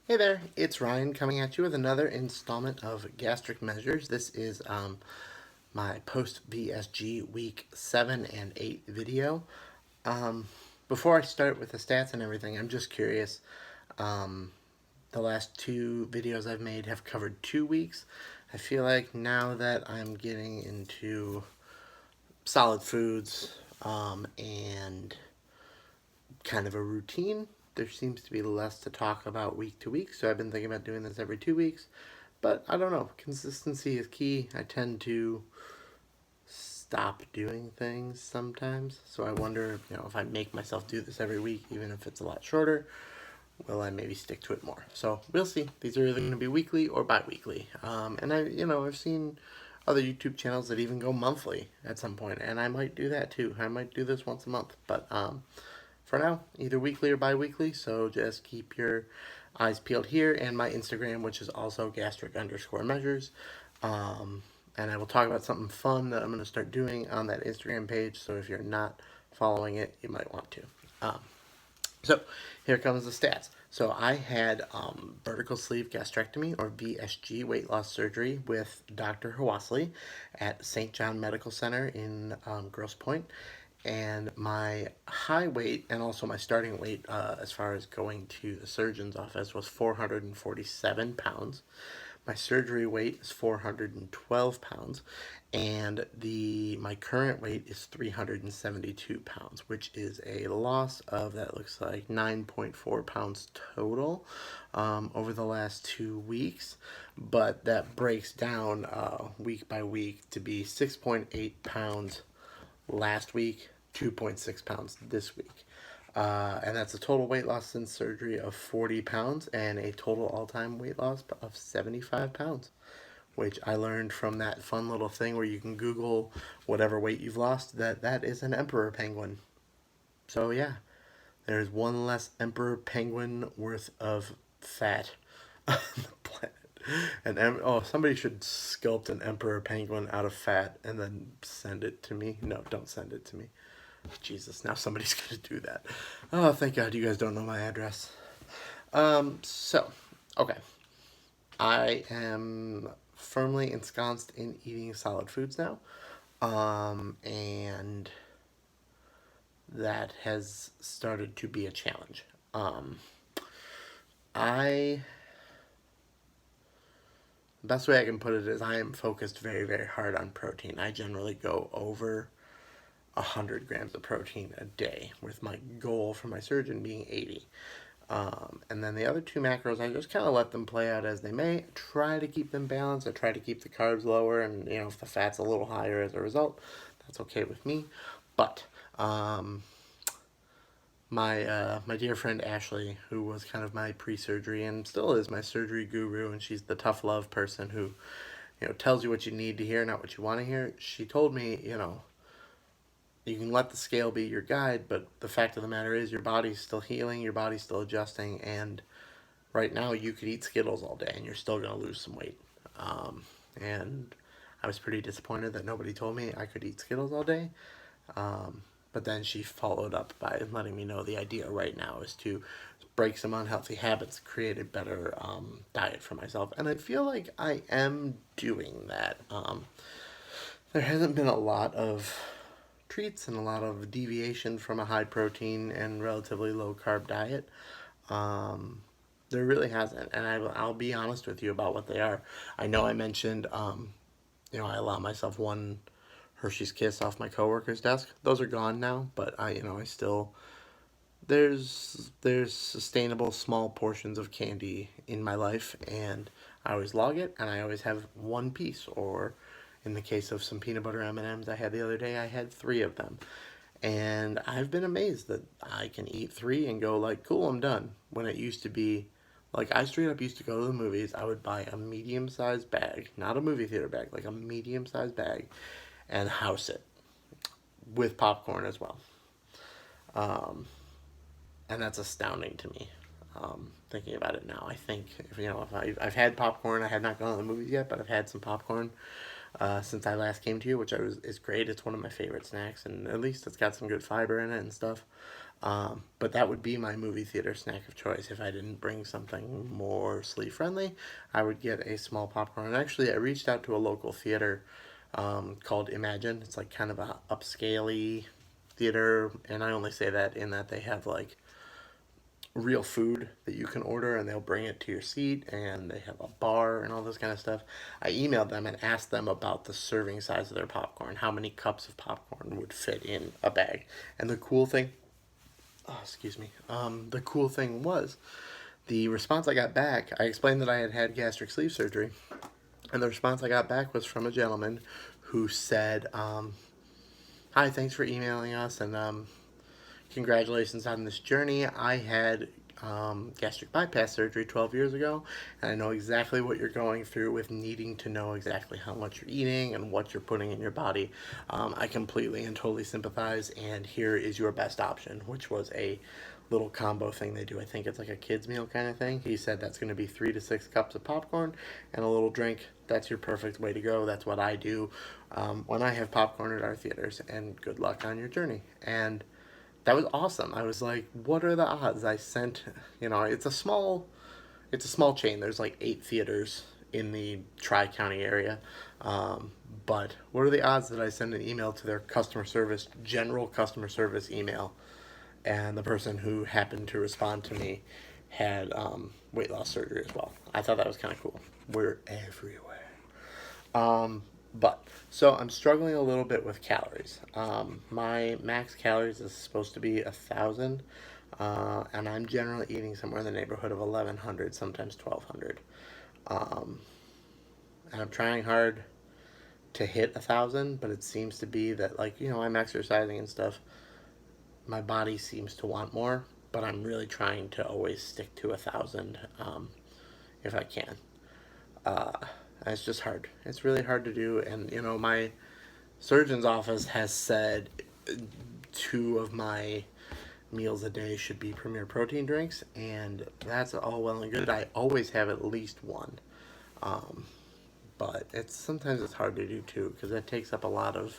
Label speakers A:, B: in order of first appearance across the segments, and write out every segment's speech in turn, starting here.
A: Hey there, it's Ryan coming at you with another installment of Gastric Measures. This is my post-VSG week 7 and 8 video. Um, Before I start with the stats and everything, I'm just curious. Um, the last two videos I've made have covered 2 weeks. I feel like now that I'm getting into solid foods and kind of a routine, there seems to be less to talk about week to week, so I've been thinking about doing this every 2 weeks. But I don't know, consistency is key. I tend to stop doing things sometimes, so I wonder, if I make myself do this every week, even if it's a lot shorter, will I maybe stick to it more? So we'll see. These are either going to be weekly or bi-weekly. And I've seen other YouTube channels that even go monthly at some point, and I might do that too. I might do this once a month, but for now, either weekly or bi-weekly, so just keep your eyes peeled here, and my Instagram, which is also gastric_measures. And I will talk about something fun that I'm going to start doing on that Instagram page, so if you're not following it, you might want to. So here comes the stats. So I had vertical sleeve gastrectomy, or VSG, weight loss surgery with Dr. Hawasley at St. John Medical Center in Grosse Pointe. And my high weight and also my starting weight as far as going to the surgeon's office was 447 pounds. My surgery weight is 412 pounds, and my current weight is 372 pounds, which is a loss of, that looks like 9.4 pounds total over the last 2 weeks. But that breaks down week by week to be 6.8 pounds last week, 2.6 pounds this week. And that's a total weight loss since surgery of 40 pounds and a total all-time weight loss of 75 pounds, which I learned from that fun little thing where you can Google whatever weight you've lost, that is an emperor penguin. So yeah, there's one less emperor penguin worth of fat on the planet. Somebody should sculpt an emperor penguin out of fat and then send it to me. No, don't send it to me. Jesus, now somebody's gonna do that. Oh, thank God you guys don't know my address. Okay. I am firmly ensconced in eating solid foods now. And that has started to be a challenge. The best way I can put it is I am focused very, very hard on protein. I generally go over 100 grams of protein a day, with my goal for my surgeon being 80. And then the other two macros, I just kind of let them play out as they may. I try to keep them balanced. I try to keep the carbs lower, and if the fat's a little higher as a result, that's okay with me. But my dear friend Ashley, who was kind of my pre-surgery and still is my surgery guru, and she's the tough love person who tells you what you need to hear, not what you want to hear. She told me, you can let the scale be your guide, but the fact of the matter is your body's still healing, your body's still adjusting, and right now you could eat Skittles all day and you're still going to lose some weight. And I was pretty disappointed that nobody told me I could eat Skittles all day. But then she followed up by letting me know the idea right now is to break some unhealthy habits, create a better diet for myself. And I feel like I am doing that. There hasn't been a lot of treats and a lot of deviation from a high protein and relatively low carb diet. There really hasn't, and I'll be honest with you about what they are. I know I mentioned, I allow myself one Hershey's Kiss off my coworker's desk. Those are gone now, but I still, there's sustainable small portions of candy in my life, and I always log it, and I always have one piece, or in the case of some peanut butter M&Ms I had the other day, I had 3 of them. And I've been amazed that I can eat 3 and go like, cool, I'm done. When it used to be, like, I straight up used to go to the movies, I would buy a medium-sized bag, not a movie theater bag, like a medium-sized bag, and house it with popcorn as well. And that's astounding to me. Thinking about it now, I think if I've had popcorn, I have not gone to the movies yet, but I've had some popcorn since I last came to you, which is great. It's one of my favorite snacks, and at least it's got some good fiber in it and stuff. But that would be my movie theater snack of choice. If I didn't bring something more sleep friendly, I would get a small popcorn. And actually, I reached out to a local theater called Imagine. It's like kind of a upscale theater, and I only say that in that they have like real food that you can order and they'll bring it to your seat, and they have a bar and all this kind of stuff. I emailed them and asked them about the serving size of their popcorn, how many cups of popcorn would fit in a bag. And the cool thing, oh, excuse me, the cool thing was the response I got back. I explained that I had had gastric sleeve surgery, and the response I got back was from a gentleman who said, hi, thanks for emailing us, and congratulations on this journey. I had gastric bypass surgery 12 years ago, and I know exactly what you're going through with needing to know exactly how much you're eating and what you're putting in your body. I completely and totally sympathize, and here is your best option, which was a little combo thing they do. I think it's like a kid's meal kind of thing. He said that's going to be 3 to 6 cups of popcorn and a little drink. That's your perfect way to go. That's what I do when I have popcorn at our theaters, and good luck on your journey. And that was awesome. I was like, what are the odds? I sent, it's a small chain. There's like 8 theaters in the Tri-County area. But what are the odds that I send an email to their customer service, general customer service email, and the person who happened to respond to me had weight loss surgery as well? I thought that was kind of cool. We're everywhere. But so I'm struggling a little bit with calories. My max calories is supposed to be 1,000, and I'm generally eating somewhere in the neighborhood of 1,100, sometimes 1,200. Um, and I'm trying hard to hit 1,000, but it seems to be that, like, I'm exercising and stuff. My body seems to want more, but I'm really trying to always stick to 1,000 if I can. Uh, it's just hard. It's really hard to do, and my surgeon's office has said 2 of my meals a day should be Premier Protein drinks, and that's all well and good. I always have at least one, um, but sometimes it's hard to do too because it takes up a lot of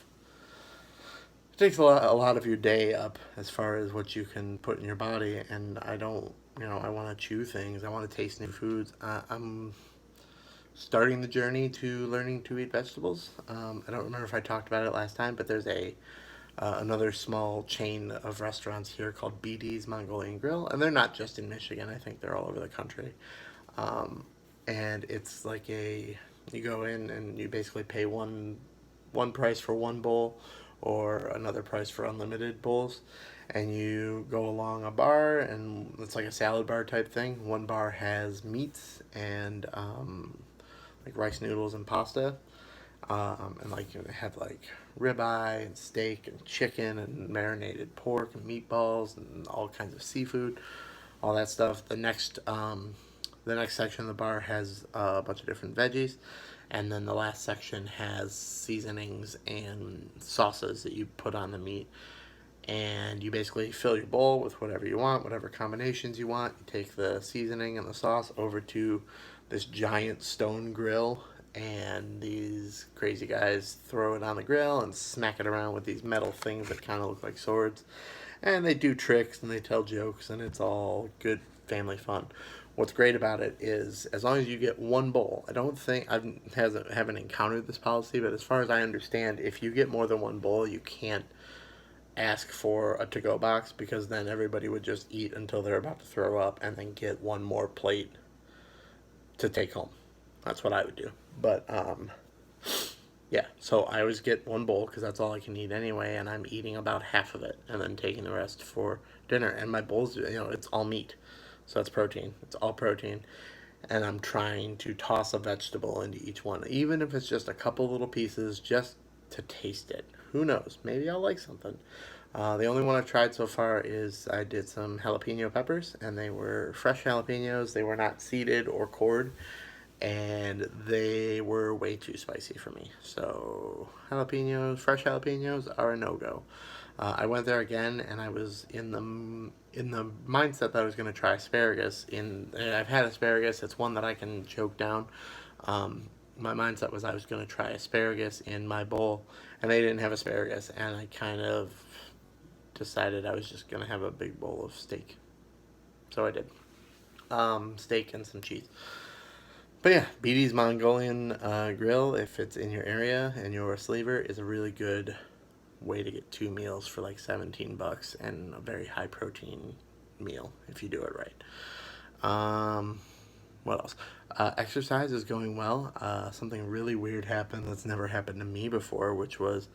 A: your day up as far as what you can put in your body, and I don't. I want to chew things. I want to taste new foods. I'm starting the journey to learning to eat vegetables. I don't remember if I talked about it last time, but there's another small chain of restaurants here called BD's Mongolian Grill, and they're not just in Michigan. I think they're all over the country. Um, and it's like you go in and you basically pay one price for one bowl, or another price for unlimited bowls, and you go along a bar, and it's like a salad bar type thing. One bar has meats and like rice noodles and pasta, and like they have like ribeye and steak and chicken and marinated pork and meatballs and all kinds of seafood, all that stuff. The next section of the bar has a bunch of different veggies, and then the last section has seasonings and sauces that you put on the meat. And you basically fill your bowl with whatever you want, whatever combinations you want. You take the seasoning and the sauce over to this giant stone grill, and these crazy guys throw it on the grill and smack it around with these metal things that kind of look like swords. And they do tricks and they tell jokes, and it's all good family fun. What's great about it is, as long as you get one bowl, I don't think haven't encountered this policy, but as far as I understand, if you get more than one bowl, you can't ask for a to-go box, because then everybody would just eat until they're about to throw up and then get one more plate to take home. That's what I would do. But yeah, so I always get one bowl because that's all I can eat anyway, and I'm eating about half of it and then taking the rest for dinner. And my bowls, it's all meat, so it's protein. It's all protein, and I'm trying to toss a vegetable into each one, even if it's just a couple little pieces, just to taste it. Who knows? Maybe I'll like something. The only one I've tried so far is I did some jalapeno peppers, and they were fresh jalapenos. They were not seeded or cored, and they were way too spicy for me. So fresh jalapenos are a no-go. I went there again, and I was in the mindset that I was going to try asparagus. I've had asparagus. It's one that I can choke down. My mindset was I was going to try asparagus in my bowl, and they didn't have asparagus, and I kind of decided I was just going to have a big bowl of steak. So I did. Steak and some cheese. But yeah, BD's Mongolian Grill, if it's in your area and you're a slaver, is a really good way to get 2 meals for like $17 and a very high protein meal if you do it right. What else? Exercise is going well. Something really weird happened that's never happened to me before, which was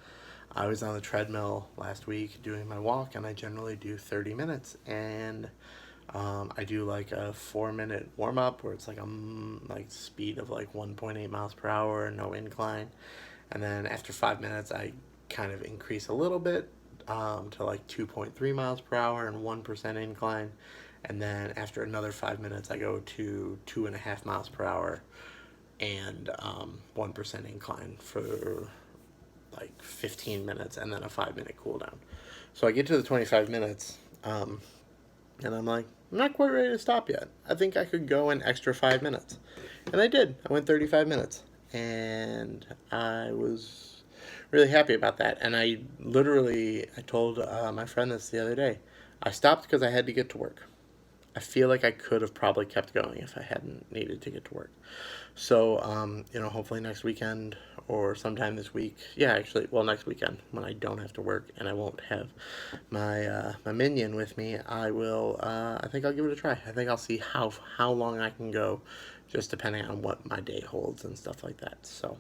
A: I was on the treadmill last week doing my walk, and I generally do 30 minutes, and I do like a 4-minute warm up where it's like like speed of like 1.8 miles per hour, no incline, and then after 5 minutes I kind of increase a little bit to like 2.3 miles per hour and 1% incline, and then after another 5 minutes I go to 2.5 miles per hour and 1% incline for like 15 minutes, and then a 5-minute cool down. So I get to the 25 minutes, and I'm like, I'm not quite ready to stop yet. I think I could go an extra 5 minutes. And I did. I went 35 minutes. And I was really happy about that. And I told my friend this the other day. I stopped because I had to get to work. I feel like I could have probably kept going if I hadn't needed to get to work. So, hopefully next weekend or sometime this week. Yeah, actually, well, next weekend when I don't have to work and I won't have my minion with me, I will. I think I'll give it a try. I think I'll see how long I can go, just depending on what my day holds and stuff like that. So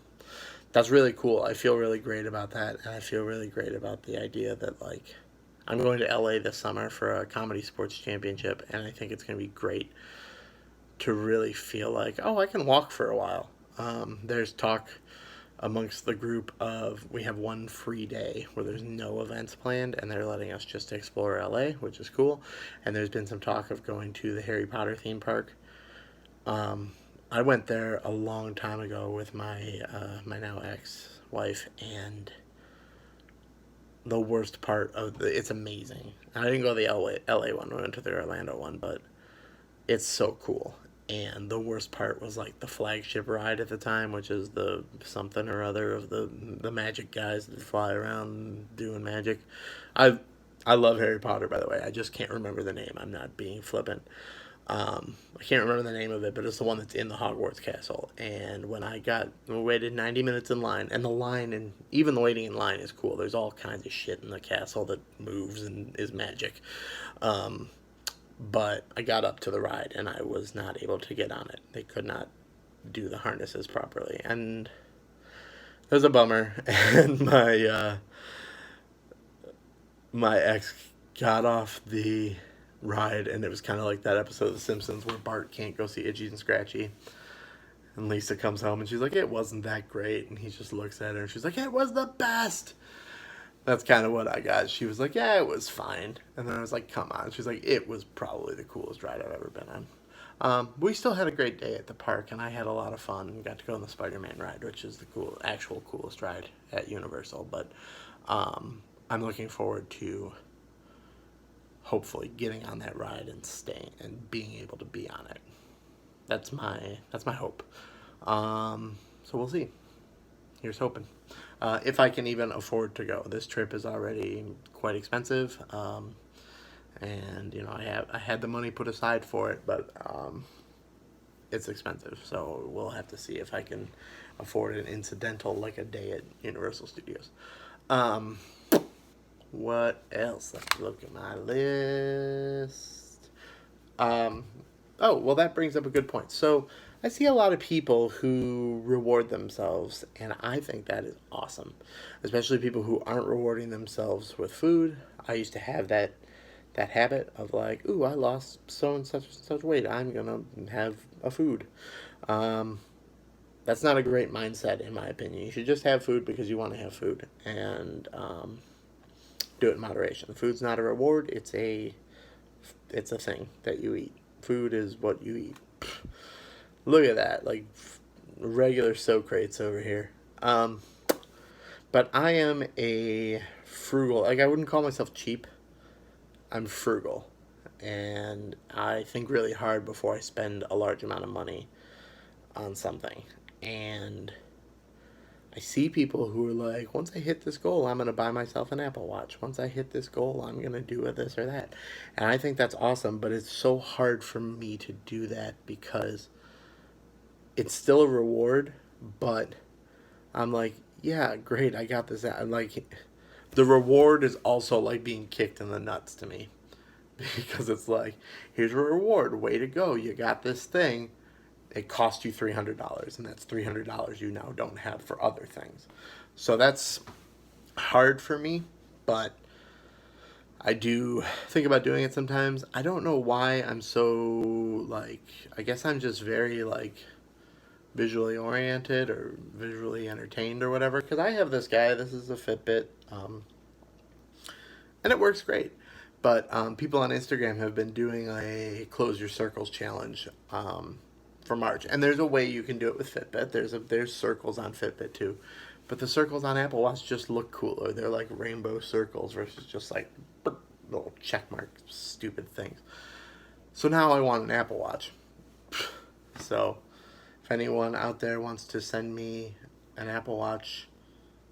A: that's really cool. I feel really great about that, and I feel really great about the idea that like I'm going to LA this summer for a comedy sports championship, and I think it's going to be great to really feel like, oh, I can walk for a while. There's talk amongst the group of we have one free day where there's no events planned, and they're letting us just explore LA, which is cool. And there's been some talk of going to the Harry Potter theme park. I went there a long time ago with my my now ex-wife, and the worst part of it's amazing. I didn't go to the LA one. I went to the Orlando one, but it's so cool. And the worst part was like the flagship ride at the time, which is the something or other of the magic guys that fly around doing magic. I love Harry Potter, by the way. I just can't remember the name. I'm not being flippant. I can't remember the name of it, but it's the one that's in the Hogwarts castle. And when we waited 90 minutes in line, and the line, and even the waiting in line is cool. There's all kinds of shit in the castle that moves and is magic. But I got up to the ride, and I was not able to get on it. They could not do the harnesses properly, and it was a bummer. And my ex got off the ride, and it was kind of like that episode of The Simpsons where Bart can't go see Itchy and Scratchy, and Lisa comes home and she's like, it wasn't that great, and he just looks at her and she's like, it was the best. That's kind of what I got. She was like, yeah, it was fine. And then I was like, come on. She's like, it was probably the coolest ride I've ever been on. We still had a great day at the park, and I had a lot of fun and got to go on the Spider-Man ride, which is the actual coolest ride at Universal. But I'm looking forward to hopefully getting on that ride and staying and being able to be on it. That's my hope. So we'll see. Here's hoping. If I can even afford to go. This trip is already quite expensive, and I had the money put aside for it, but it's expensive. So we'll have to see if I can afford an incidental, like a day at Universal Studios. What else? Let's look at my list. Oh, well, that brings up a good point. So I see a lot of people who reward themselves, and I think that is awesome. Especially people who aren't rewarding themselves with food. I used to have that habit of like, ooh, I lost so and such weight. I'm gonna have a food. That's not a great mindset, in my opinion. You should just have food because you want to have food, and do it in moderation. Food's not a reward. It's a thing that you eat. Food is what you eat. Look at that, like regular Socrates over here. But I am a frugal, like I wouldn't call myself cheap. I'm frugal. And I think really hard before I spend a large amount of money on something. And I see people who are like, once I hit this goal, I'm going to buy myself an Apple Watch. Once I hit this goal, I'm going to do this or that. And I think that's awesome, but it's so hard for me to do that because it's still a reward, but I'm like, yeah, great, I got this. I'm like, the reward is also like being kicked in the nuts to me because it's like, here's a reward, way to go, you got this thing. It cost you $300, and that's $300 you now don't have for other things. So that's hard for me, but I do think about doing it sometimes. I don't know why I'm so like, I guess I'm just very like visually oriented or visually entertained or whatever. Because I have this guy, this is a Fitbit, and it works great. But people on Instagram have been doing a close your circles challenge for March, and there's a way you can do it with Fitbit. There's circles on Fitbit too, but the circles on Apple Watch just look cooler. They're like rainbow circles versus just like little check mark stupid things. So now I want an Apple Watch. So if anyone out there wants to send me an Apple Watch,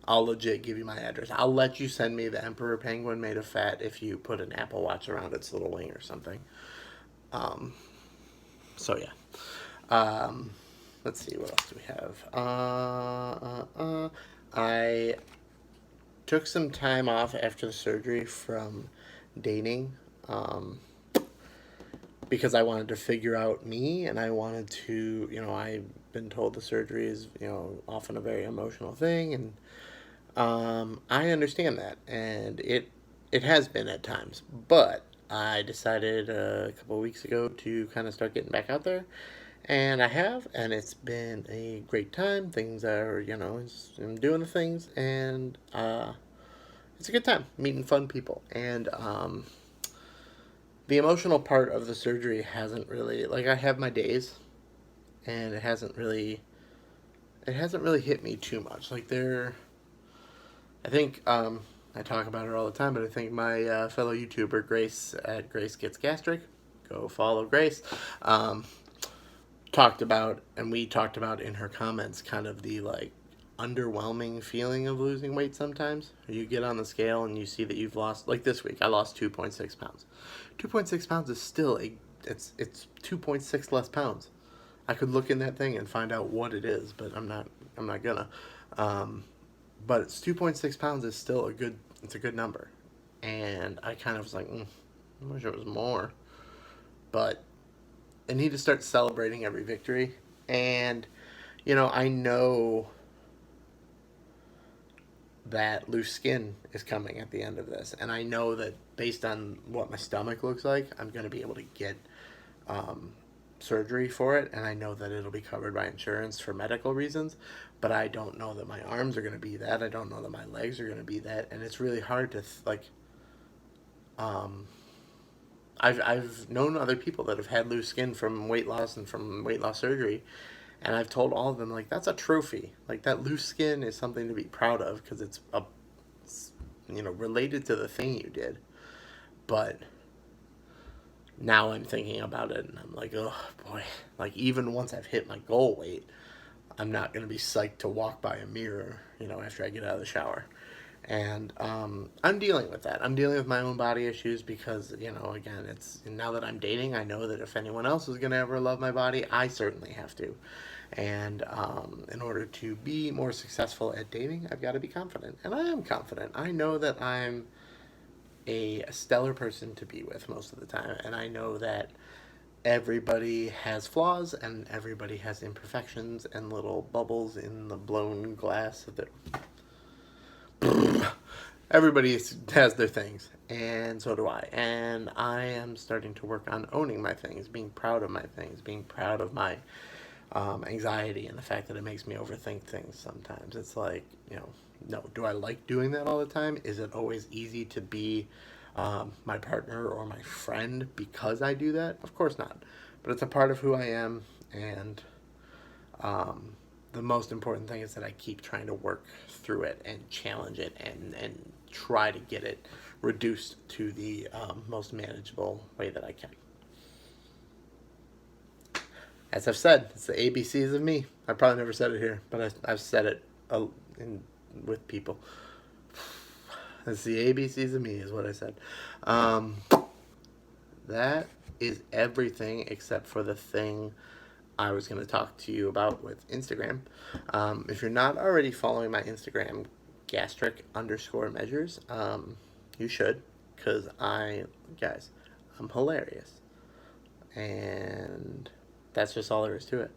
A: I'll legit give you my address. I'll let you send me the Emperor Penguin made of fat if you put an Apple Watch around its little wing or something. So yeah. Let's see, what else do we have? I took some time off after the surgery from dating. Because I wanted to figure out me, and I wanted to, I've been told the surgery is, often a very emotional thing, and I understand that, and it has been at times, but I decided a couple of weeks ago to kind of start getting back out there, and I have, and it's been a great time. Things are, I'm doing the things, and it's a good time meeting fun people, and the emotional part of the surgery hasn't really, like, I have my days, and it hasn't really hit me too much. Like, I think I talk about her all the time, but I think my fellow YouTuber Grace at Grace Gets Gastric, go follow Grace, we talked about in her comments kind of the like underwhelming feeling of losing weight sometimes. You get on the scale and you see that you've lost, like this week I lost 2.6 pounds. 2.6 pounds is still it's 2.6 less pounds. I could look in that thing and find out what it is, but I'm not gonna. But it's 2.6 pounds is still it's a good number. And I kind of was like, I wish it was more. But I need to start celebrating every victory. And, I know that loose skin is coming at the end of this. And I know that based on what my stomach looks like, I'm going to be able to get surgery for it. And I know that it'll be covered by insurance for medical reasons. But I don't know that my arms are going to be that. I don't know that my legs are going to be that. And it's really hard to, I've known other people that have had loose skin from weight loss and from weight loss surgery, and I've told all of them, like, that's a trophy. Like, that loose skin is something to be proud of because it's related to the thing you did. But now I'm thinking about it, and I'm like, oh boy, like, even once I've hit my goal weight, I'm not going to be psyched to walk by a mirror, after I get out of the shower. And I'm dealing with that. I'm dealing with my own body issues because, again, it's now that I'm dating, I know that if anyone else is going to ever love my body, I certainly have to. And in order to be more successful at dating, I've got to be confident. And I am confident. I know that I'm a stellar person to be with most of the time. And I know that everybody has flaws and everybody has imperfections and little bubbles in the blown glass of their... Everybody has their things, and so do I. And I am starting to work on owning my things, being proud of my things, being proud of my anxiety and the fact that it makes me overthink things sometimes. It's like, no, do I like doing that all the time? Is it always easy to be my partner or my friend because I do that? Of course not. But it's a part of who I am, and the most important thing is that I keep trying to work through it and challenge it and try to get it reduced to the most manageable way that I can. As I've said, it's the ABCs of me. I probably never said it here, but I've said it with people. That's the ABCs of me, is what I said. That is everything except for the thing I was going to talk to you about with Instagram. If you're not already following my Instagram, gastric_measures, you should, because guys, I'm hilarious. And that's just all there is to it.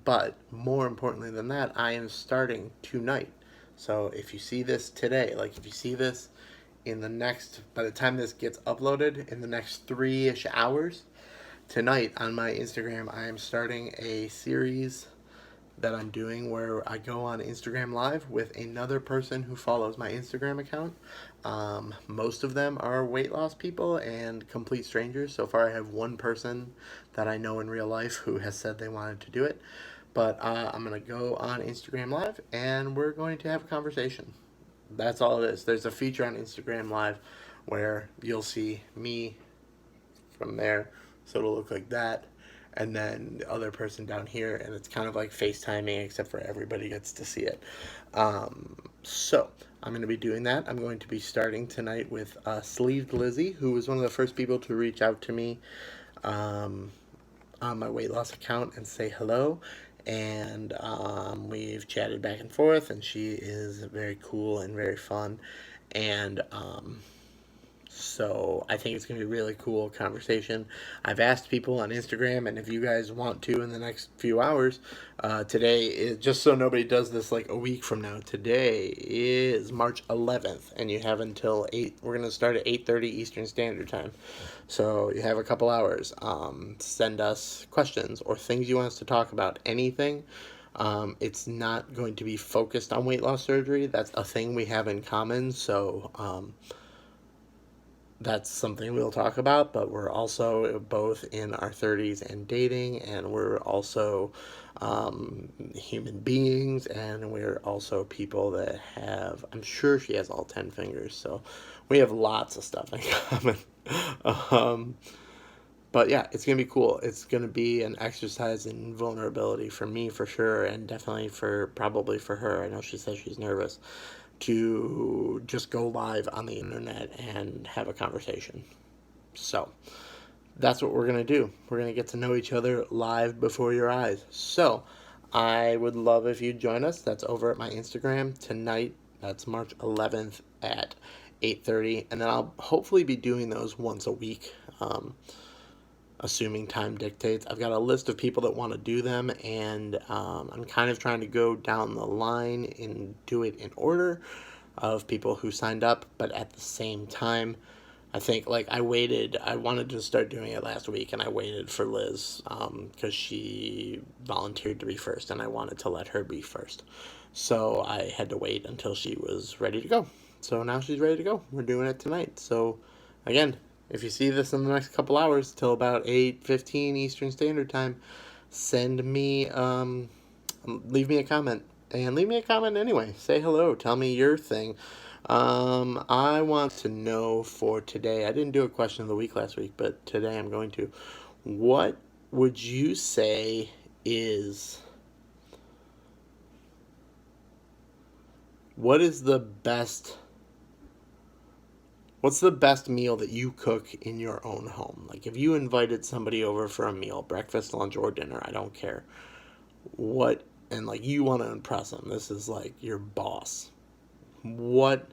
A: But more importantly than that, I am starting tonight. So if you see this today, like if you see this by the time this gets uploaded, in the next 3-ish hours, tonight on my Instagram, I am starting a series that I'm doing where I go on Instagram Live with another person who follows my Instagram account. Most of them are weight loss people and complete strangers. So far, I have one person that I know in real life who has said they wanted to do it. But I'm going to go on Instagram Live and we're going to have a conversation. That's all it is. There's a feature on Instagram Live where you'll see me from there. So it'll look like that. And then the other person down here, and it's kind of like FaceTiming, except for everybody gets to see it. So I'm going to be doing that. I'm going to be starting tonight with Sleeved Lizzie, who was one of the first people to reach out to me on my weight loss account and say hello. And we've chatted back and forth, and she is very cool and very fun. And so I think it's going to be a really cool conversation. I've asked people on Instagram, and if you guys want to in the next few hours, today is, just so nobody does this like a week from now, today is March 11th, and you have until 8, we're going to start at 8:30 Eastern Standard Time. So you have a couple hours. Send us questions or things you want us to talk about, anything. It's not going to be focused on weight loss surgery. That's a thing we have in common, so that's something we'll talk about, but we're also both in our 30s and dating, and we're also human beings, and we're also people that have, I'm sure she has all 10 fingers, so we have lots of stuff in common. But yeah, it's going to be cool. It's going to be an exercise in vulnerability for me, for sure, and definitely probably for her. I know she says she's nervous to just go live on the internet and have a conversation. So that's what we're going to do. We're going to get to know each other live before your eyes. So I would love if you'd join us. That's over at my Instagram tonight. That's March 11th at 8:30. And then I'll hopefully be doing those once a week, assuming time dictates. I've got a list of people that want to do them, and I'm kind of trying to go down the line and do it in order of people who signed up, but at the same time, I think, like, I wanted to start doing it last week, and I waited for Liz, because she volunteered to be first, and I wanted to let her be first. So I had to wait until she was ready to go. So now she's ready to go. We're doing it tonight. So, again, if you see this in the next couple hours, till about 8:15 Eastern Standard Time, leave me a comment. And leave me a comment anyway. Say hello. Tell me your thing. I want to know for today, I didn't do a question of the week last week, but today I'm going to. What would you say is... What's the best meal that you cook in your own home? Like, if you invited somebody over for a meal, breakfast, lunch, or dinner, I don't care. And like, you want to impress them. This is like your boss. What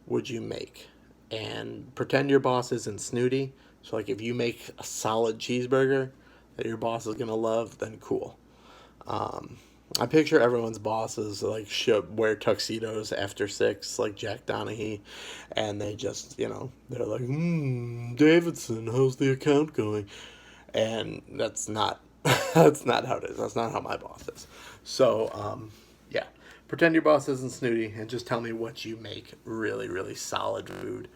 A: would you make? And pretend your boss isn't snooty. So like, if you make a solid cheeseburger that your boss is going to love, then cool. I picture everyone's bosses like should wear tuxedos after 6, like Jack Donaghy, and they just, they're like, Davidson, how's the account going? And that's not, that's not how it is. That's not how my boss is. So, yeah, pretend your boss isn't snooty and just tell me what you make really, really solid food,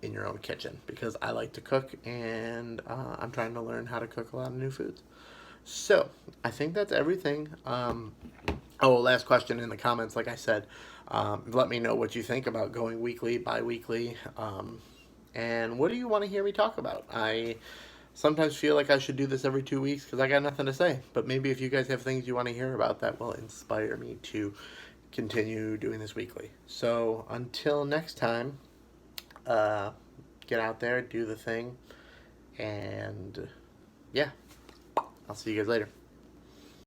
A: in your own kitchen, because I like to cook, and I'm trying to learn how to cook a lot of new foods. So, I think that's everything. Last question in the comments, like I said. Let me know what you think about going weekly, bi-weekly, and what do you want to hear me talk about? sometimes feel like I should do this every 2 weeks because I got nothing to say. But maybe if you guys have things you want to hear about, that will inspire me to continue doing this weekly. So until next time, uh, get out there, do the thing, and yeah, I'll see you guys later.